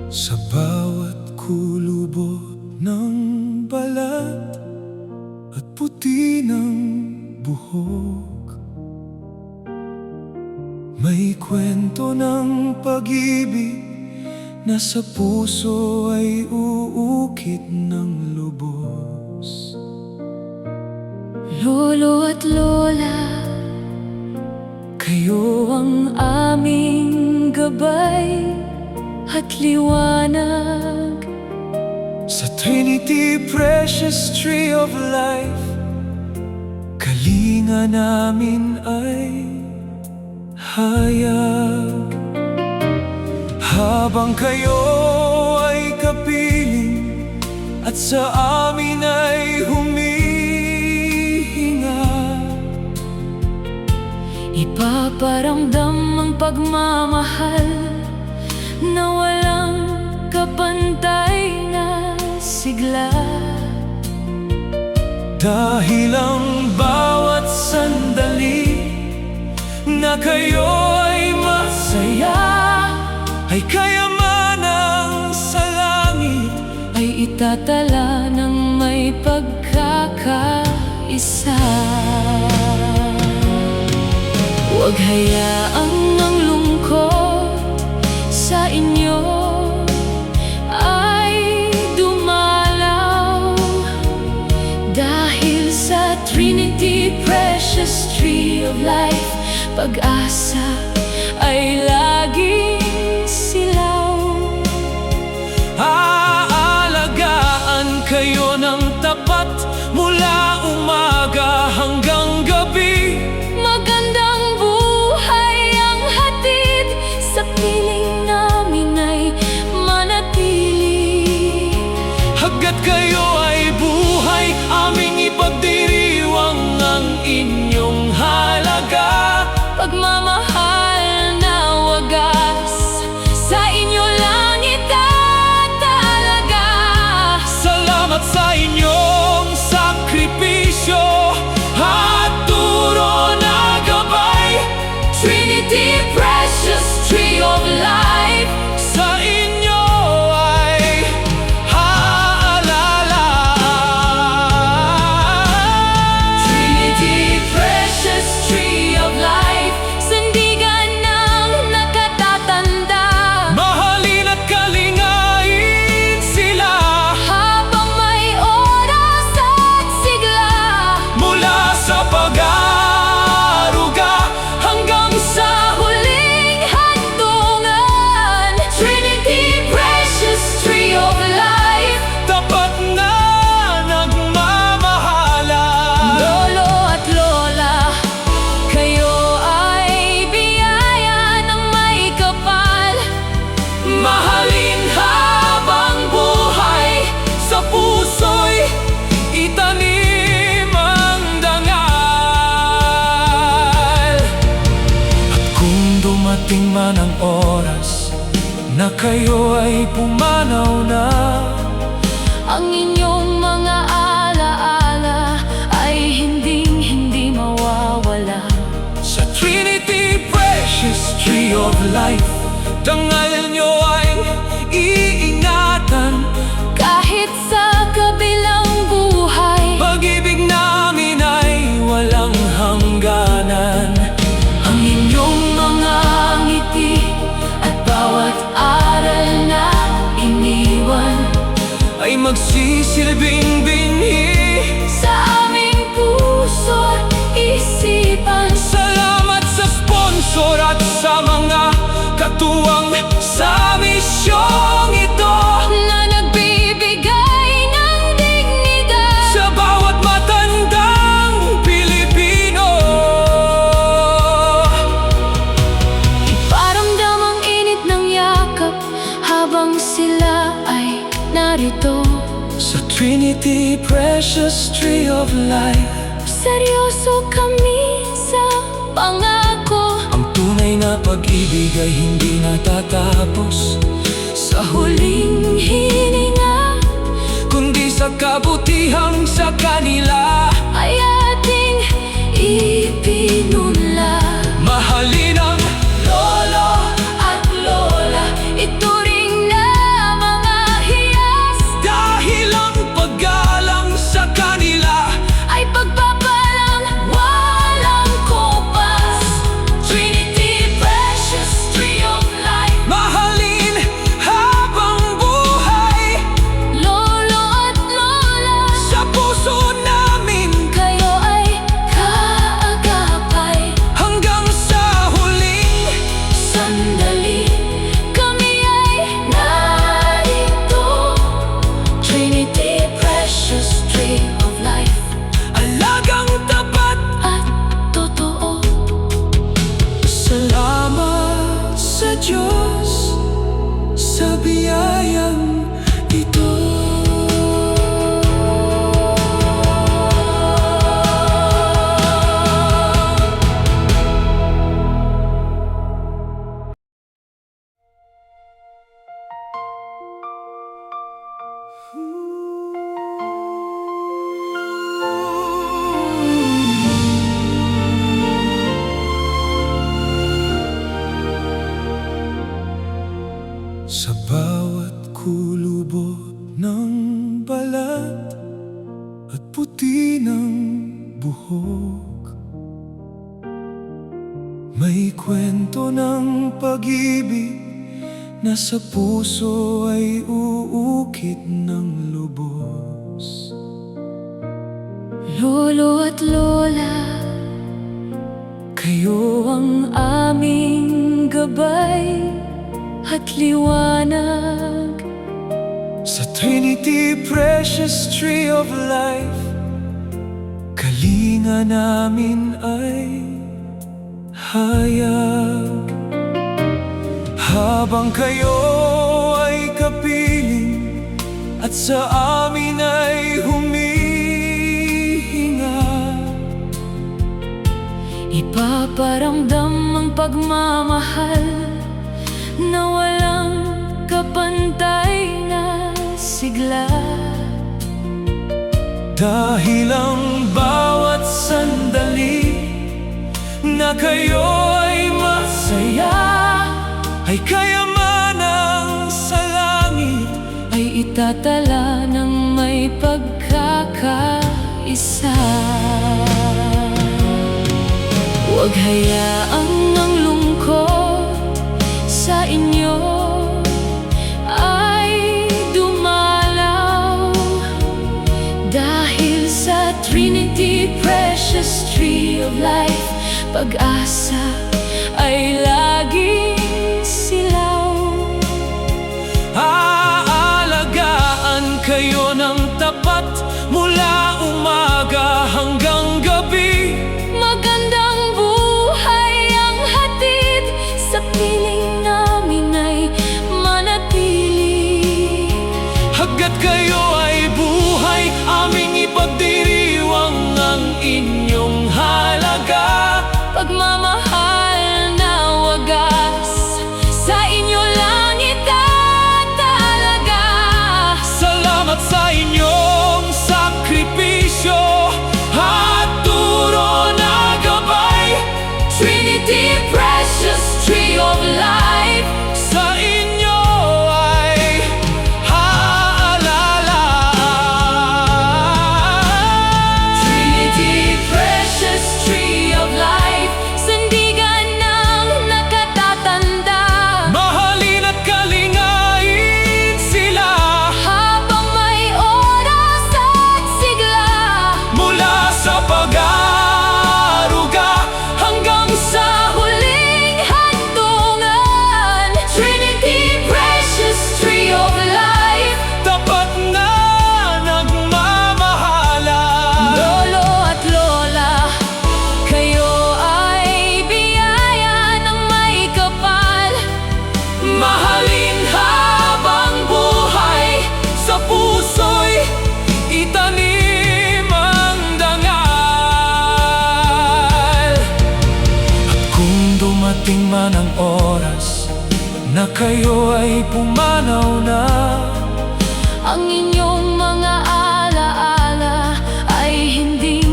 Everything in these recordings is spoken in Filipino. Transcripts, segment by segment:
Sa bawat kulubo ng balat at puti ng buhok, may kwento ng pag-ibig na sa puso ay uukit ng lubos. Lolo at lola, kayo ang aming gabay at liwanag. Sa Trinity Precious Tree of Life, kalinga namin ay hayag. Habang kayo ay kapiling at sa amin ay humihinga, Ipaparamdam ang pagmamahal na walang kapantay na sigla. dahil ang bawat sandali na kayo ay masaya ay kayamanan sa langit, Ay itatala ng may pagkakaisa. Huwag hayaang ang lungkot sa inyo ay dumalaw, dahil sa Trinity Precious Tree of Life, pag-asa ay laging silaw. aalagaan kayo ng tapat mula umaga hanggang gabi. Magandang buhay ang hatid, sa piling namin ay manatili. Hanggat kayo ay buhay, aming ipagdiriwang ang inyong halaga. Pagmamahal na wagas, sa inyo lang itatalaga. Salamat sa inyong sakripisyo at turo na gabay. Trinity Precious Tree of Life, Sa inyo ay haalala. Trinity Precious Tree of Life, sandigan ng nakatatanda. Mahalin at kalingain sila Habang may oras at sigla, mula sa pag-aaruga hanggang sa huling handungan. Trinity Precious Tree of Life, tapat na nagmamahala. lolo at lola, kayo ay biyaya ng may kapal. Mahalin habang buhay, sa puso'y itanim ang dangal. At kung dumating man ang oras na kayo ay pumanaw na, Ang inyong mga alaala ay hindi mawawala. sa Trinity Precious Tree of Life, dangal nyo ay iingatan. Kahit sa kabilang buhay, Pag-ibig namin ay walang hangganan. ang inyong mga ngiti at bawat aral na iniwan Ay magsisilbing binhi. sa aming puso't isipan. Salamat sa sponsor at sa mga katuwang sa misyong ito, Na nagbibigay ng dignidad sa bawat matandang Pilipino. Iparamdam ang init ng yakap habang sila ay narito. Sa Trinity Precious Tree of Life, Seryoso kami sa pangako. ang tunay na pag-ibig ay hindi natatapos sa Huling hininga kundi sa kabutihang sa kanila. ay ating ipinunla. Mahalin ang Lolo at lola, ituring na Sa bawat kulubo ng balat at puti ng buhok, may kwento ng pag-ibig na sa puso ay uukit ng lubos. Lolo at lola, kayo ang aming gabay at liwanag. Sa Trinity Precious Tree of Life, kalinga namin ay hayag. Habang kayo ay kapiling at sa amin ay humihinga, ipaparamdam ang pagmamahal na walang kapantay na sigla. dahil ang bawat sandali na kayo ay masaya ay kayamanan sa langit, Ay itatala ng may pagkakaisa. Huwag hayaang ang lungkot sa inyo ay dumalaw, dahil sa Trinity Precious Tree of Life, pag-asa ay laging silaw. aalagaan kayo ng tapat mula umaga hanggang gabi. Magandang buhay ang hatid, sa piling namin ay manatili. Hanggat kayo ay buhay, aming ipagdiriwang ang inyong halaga. Pagmamahal na wagas, sa inyo lang itatalaga. Salamat sa inyong sakripisyo at turo na gabay. Trinity Precious Tree of Life, Sa inyo ay haalala. Trinity Precious Tree of Life, sandigan ng nakatatanda. Mahalin at kalingain sila Habang may oras at sigla, mula sa pag-aaruga hanggang sa huling handungan. Trinity Precious Tree of Life, tapat na nagmamahala. lolo at lola, kayo ay biyaya ng may kapal. Mahalin habang buhay, sa puso'y itanim ang dangal. At kung dumating man ang oras na kayo ay pumanaw na, Ang inyong mga alaala ay hindi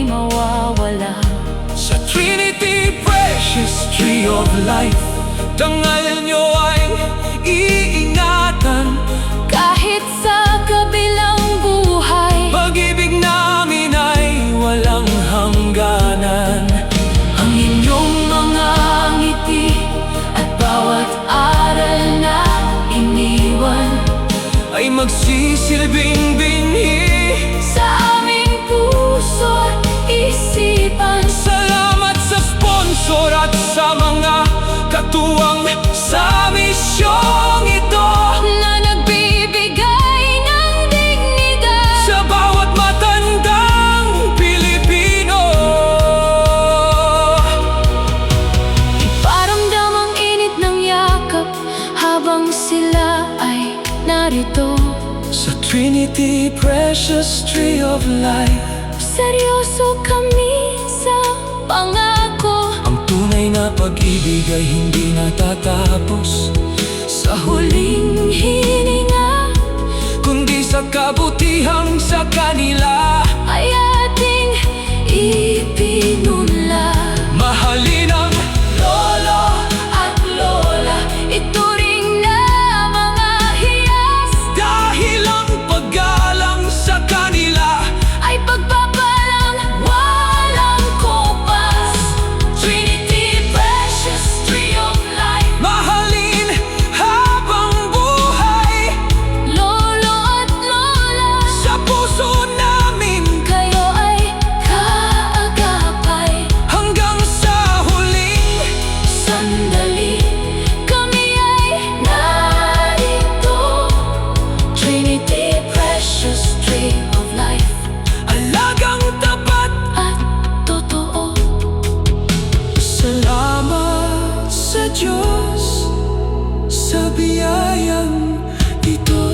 mawawala. sa Trinity Precious Tree of Life, dangal nyo ay iingatan. Kahit sa kabilang buhay, Pag-ibig namin ay walang hangganan. ang inyong mga ngiti at bawat aral na iniwan Ay magsisilbing binhi. sa aming puso at isipan. Salamat sa sponsor at sa mga katuwang sa misyong ito, Na nagbibigay ng dignidad sa bawat matandang Pilipino. Paramdam ang init ng yakap habang sila ay narito. Sa Trinity Precious Tree of Life, Seryoso kami sa pangako. ang tunay na pag-ibig ay hindi natatapos sa Huling hininga kundi sa kabutihang sa kanila. ay ating ipinunla. Mahalin ang Lolo at lola, ituring na talagang tapat at totoo. Salamat sa Diyos sa biyayang ito.